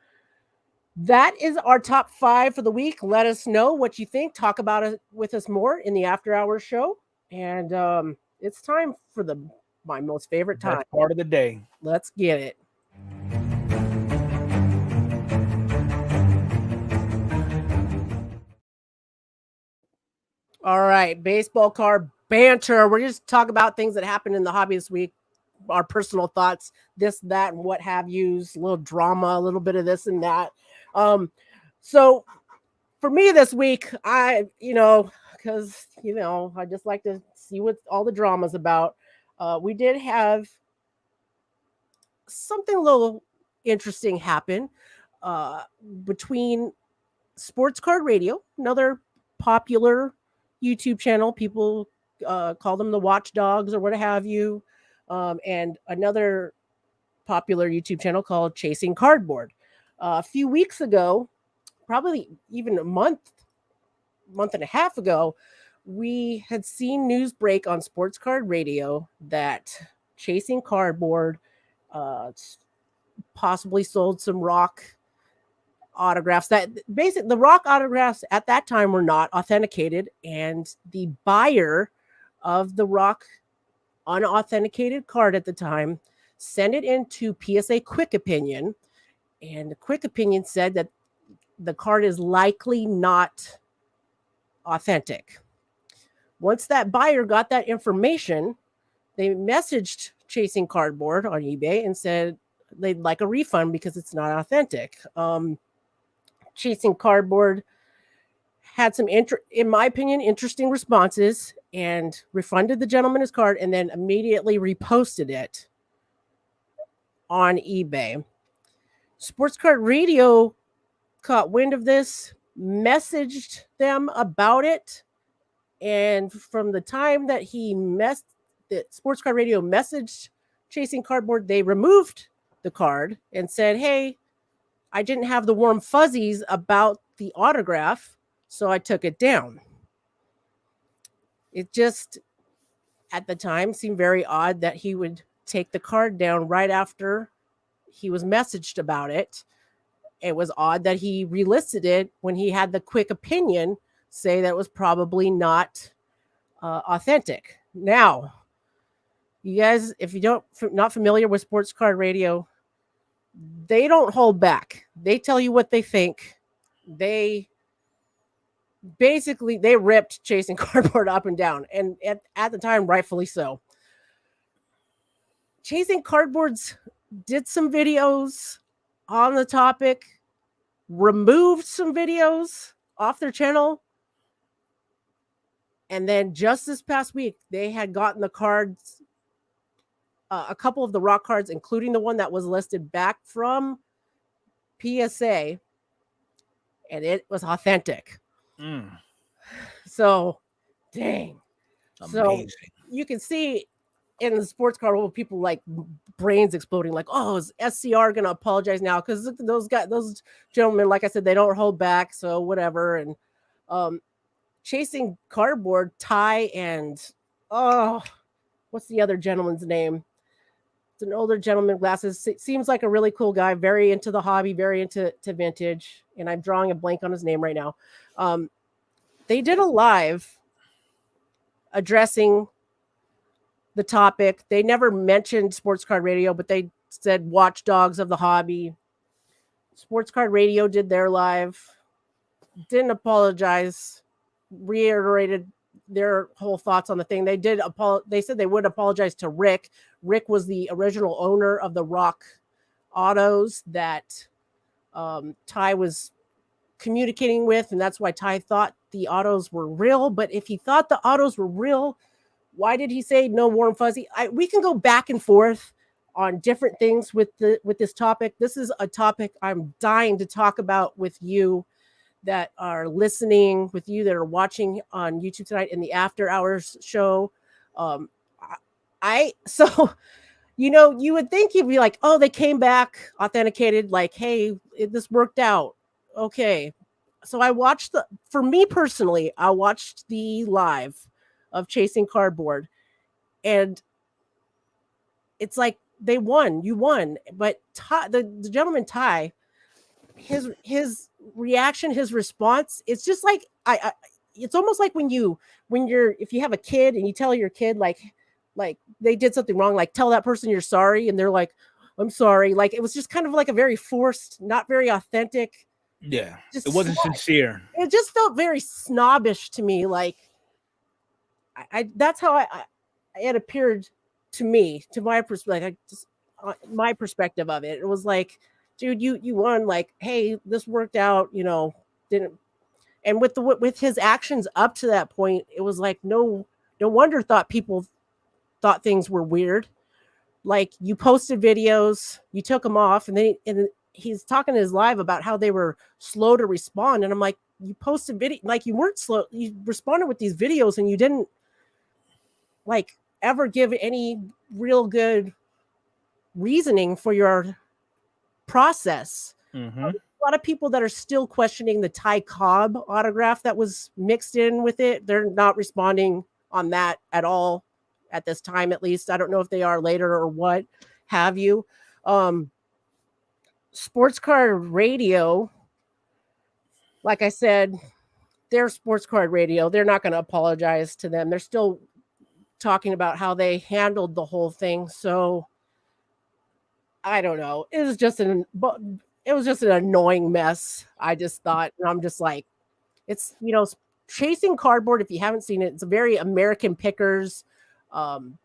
that is our top 5 for the week. Let us know what you think. Talk about it with us more in the after hours show. And it's time for my most favorite time. That's part of the day. Let's get it. All right, baseball card banter. We're just talking about things that happened in the hobby this week, our personal thoughts, this, that, and what have yous, a little drama, a little bit of this and that. So for me this week, because I just like to see what all the drama's about. We did have something a little interesting happen between Sports Card Radio, another popular YouTube channel. People call them the watchdogs or what have you. And another popular YouTube channel called Chasing Cardboard. A few weeks ago, probably even a month and a half ago, we had seen news break on Sports Card Radio that Chasing Cardboard possibly sold some rock autographs. That basically the rock autographs at that time were not authenticated, and the buyer of the rock unauthenticated card at the time sent it into PSA Quick Opinion, and the Quick Opinion said that the card is likely not authentic. Once that buyer got that information, they messaged Chasing Cardboard on eBay and said they'd like a refund because it's not authentic. Chasing Cardboard had some, in my opinion, interesting responses and refunded the gentleman his card and then immediately reposted it on eBay. Sports Card Radio caught wind of this, messaged them about it, and from the time that Sports Card Radio messaged Chasing Cardboard, they removed the card and said, hey, I didn't have the warm fuzzies about the autograph, so I took it down. It just, at the time, seemed very odd that he would take the card down right after he was messaged about it. It was odd that he relisted it when he had the Quick Opinion say that it was probably not authentic. Now, you guys, if you not familiar with Sports Card Radio, they don't hold back. They tell you what they think. They ripped Chasing Cardboard up and down, and at the time, rightfully so. Chasing Cardboards did some videos on the topic, removed some videos off their channel. And then just this past week, they had gotten the cards, a couple of the rock cards, including the one that was listed, back from PSA, and it was authentic. So, dang. Amazing. So you can see in the sports card world, people like brains exploding, like, oh, is SCR gonna apologize now? Because those gentlemen, like I said, they don't hold back, so whatever. And Chasing Cardboard, Ty, and what's the other gentleman's name? It's an older gentleman, glasses. Seems like a really cool guy, very into the hobby, very into vintage. And I'm drawing a blank on his name right now. They did a live addressing the topic. They never mentioned Sports Card Radio, but they said watchdogs of the hobby. Sports Card Radio did their live, didn't apologize, reiterated their whole thoughts on the thing. They did they said they would apologize to Rick. Rick was the original owner of the Rock autos that Ty was communicating with, and that's why Ty thought the autos were real. But if he thought the autos were real, why did he say no warm fuzzy? We can go back and forth on different things with this topic. This is a topic I'm dying to talk about with you that are listening, with you that are watching on YouTube tonight in the after hours show. You would think you'd be like, oh, they came back authenticated, like, hey, this worked out. Okay. So for me personally, I watched the live of Chasing Cardboard, and it's like they won. You won. But the gentleman Ty, his reaction, his response, it's just like it's almost like if you have a kid and you tell your kid like they did something wrong, like tell that person you're sorry, and they're like, I'm sorry. Like it was just kind of like a very forced, not very authentic. Yeah, it wasn't sincere. It just felt very snobbish to me. Like that's how it appeared to me, to my perspective. My perspective of it. It was like, dude, you won. Like, hey, this worked out. Didn't. And with his actions up to that point, it was like no wonder people thought things were weird. Like you posted videos, you took them off, and he's talking in his live about how they were slow to respond. And I'm like, you posted video, like you weren't slow. You responded with these videos, and you didn't like ever give any real good reasoning for your process. Mm-hmm. A lot of people that are still questioning the Ty Cobb autograph that was mixed in with it. They're not responding on that at all at this time, at least. I don't know if they are later or what have you. Sports Card Radio, like I said, their Sports Card Radio, they're not going to apologize to them. They're still talking about how they handled the whole thing. So I don't know. It was just an annoying mess. I just thought, and I'm just like, it's, Chasing Cardboard. If you haven't seen it, it's a very American Pickers, pawn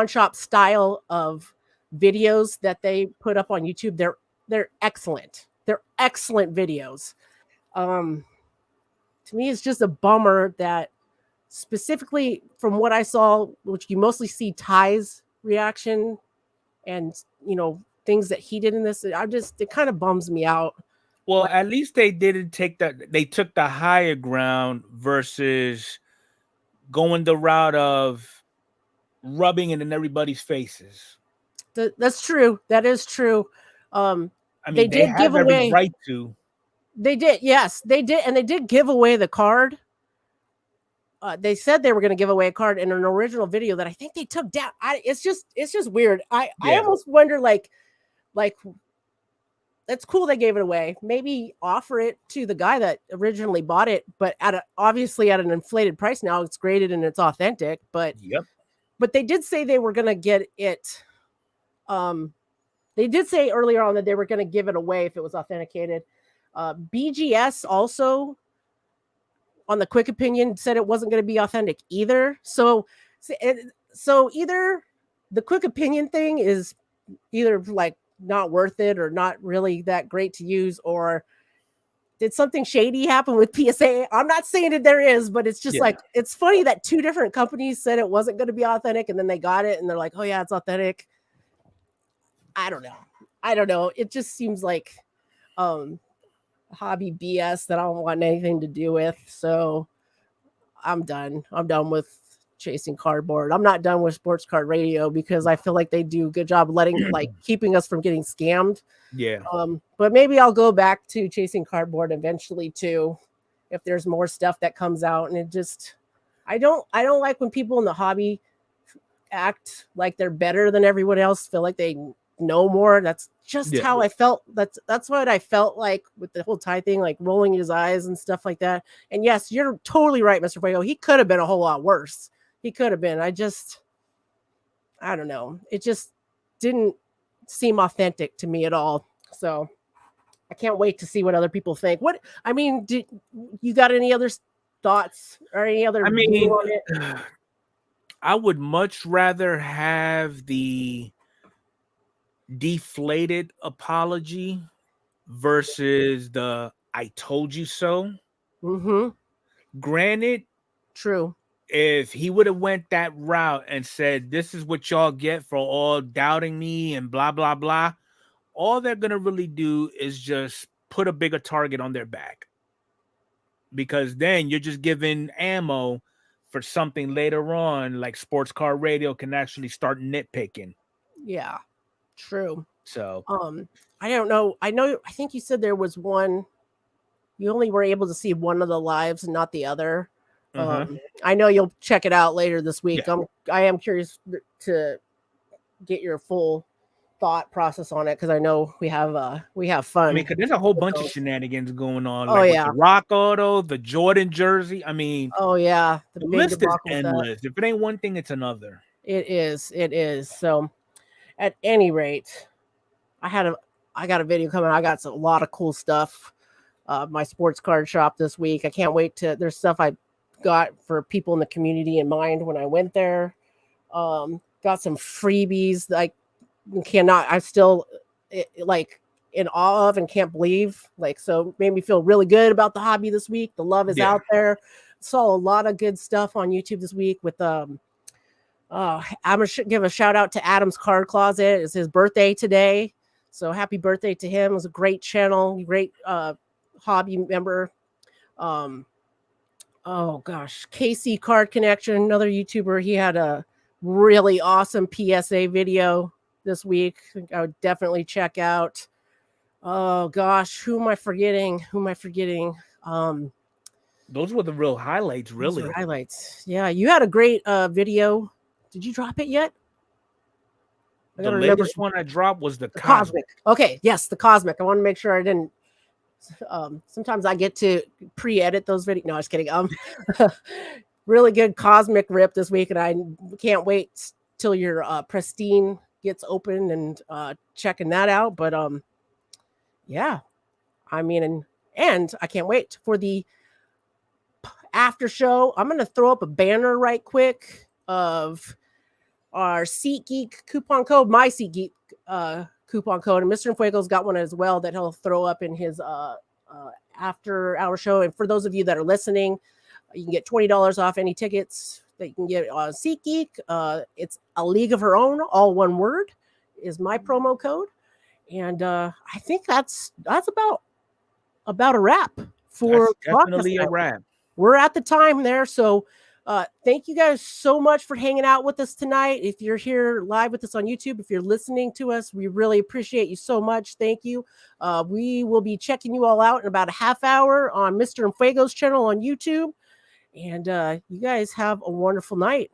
shop style of videos that they put up on YouTube. They're excellent. They're excellent videos. To me, it's just a bummer that specifically from what I saw, which you mostly see Ty's reaction and, things that he did in this, it kind of bums me out. Well, at least they didn't they took the higher ground versus going the route of rubbing it in everybody's faces. That's true. That is true. They did give away right to. They did, yes, they did, and they did give away the card. They said they were going to give away a card in an original video that I think they took down. It's just weird. I almost wonder, like that's cool they gave it away. Maybe offer it to the guy that originally bought it, but obviously at an inflated price now. It's graded and it's authentic, but But they did say they were going to get it. They did say earlier on that they were going to give it away if it was authenticated. BGS also, on the quick opinion, said it wasn't going to be authentic either. So either the quick opinion thing is either like not worth it or not really that great to use, or did something shady happen with PSA? I'm not saying that there is, but it's just like, it's funny that two different companies said it wasn't going to be authentic, and then they got it and they're like, oh yeah, it's authentic. I don't know. It just seems like hobby BS that I don't want anything to do with. So I'm done with chasing cardboard. I'm not done with Sports Card Radio because I feel like they do a good job letting keeping us from getting scammed. Yeah. But maybe I'll go back to chasing cardboard eventually too, if there's more stuff that comes out. And it just, I don't like when people in the hobby act like they're better than everyone else, feel like they know more. That's just how I felt. That's what I felt like with the whole Ty thing, like rolling his eyes and stuff like that. And yes, you're totally right, Mr. Fuego. He could have been a whole lot worse. He could have been. I don't know. It just didn't seem authentic to me at all. So I can't wait to see what other people think. Did you got any other thoughts or any other? I would much rather have the deflated apology versus the "I told you so." Granted, true. If he would have went that route and said, "This is what y'all get for all doubting me and blah blah blah," all they're gonna really do is just put a bigger target on their back, because then you're just giving ammo for something later on, like Sports Car Radio can actually start nitpicking. Yeah, true. So I don't know. I think you said there was one. You only were able to see one of the lives and not the other. I know you'll check it out later this week. Yeah. I am curious to get your full thought process on it, because I know we have fun. I mean, because there's a whole bunch of shenanigans going on. Oh, like yeah. with the Rock Auto, the Jordan jersey. I mean, oh yeah, the list is endless. If it ain't one thing, it's another. It is. So at any rate, I got a video coming. I got a lot of cool stuff. My sports card shop this week. I can't wait there's stuff I got for people in the community in mind when I went there. Got some freebies that I'm still like in awe of and can't believe. So made me feel really good about the hobby this week. The love is out there. Saw a lot of good stuff on YouTube this week with I'm gonna give a shout out to Adam's Card Closet. It's his birthday today, so happy birthday to him. It was a great channel, great hobby member. Oh gosh, KC Card Connection, another YouTuber. He had a really awesome PSA video this week. I would definitely check out. Oh gosh, who am I forgetting? Those were the real highlights, really. Those were highlights. Yeah, you had a great video. Did you drop it yet? The latest one I dropped was the Cosmic. Okay, yes, the Cosmic. I want to make sure I didn't. Sometimes I get to pre-edit those videos. No, I was kidding. Really good Cosmic rip this week, and I can't wait till your pristine gets open and checking that out. But yeah, I mean, and I can't wait for the after show. I'm gonna throw up a banner right quick of our SeatGeek coupon code, my SeatGeek coupon code, and Mr. Fuego's got one as well that he'll throw up in his after hour show. And for those of you that are listening, you can get $20 off any tickets that you can get on SeatGeek. It's A League of Her Own, all one word, is my promo code. And I think that's about a wrap for definitely a wrap. We're at the time there, so thank you guys so much for hanging out with us tonight. If you're here live with us on YouTube, if you're listening to us, we really appreciate you so much. Thank you. We will be checking you all out in about a half hour on Mr. Fuego's channel on YouTube. And you guys have a wonderful night.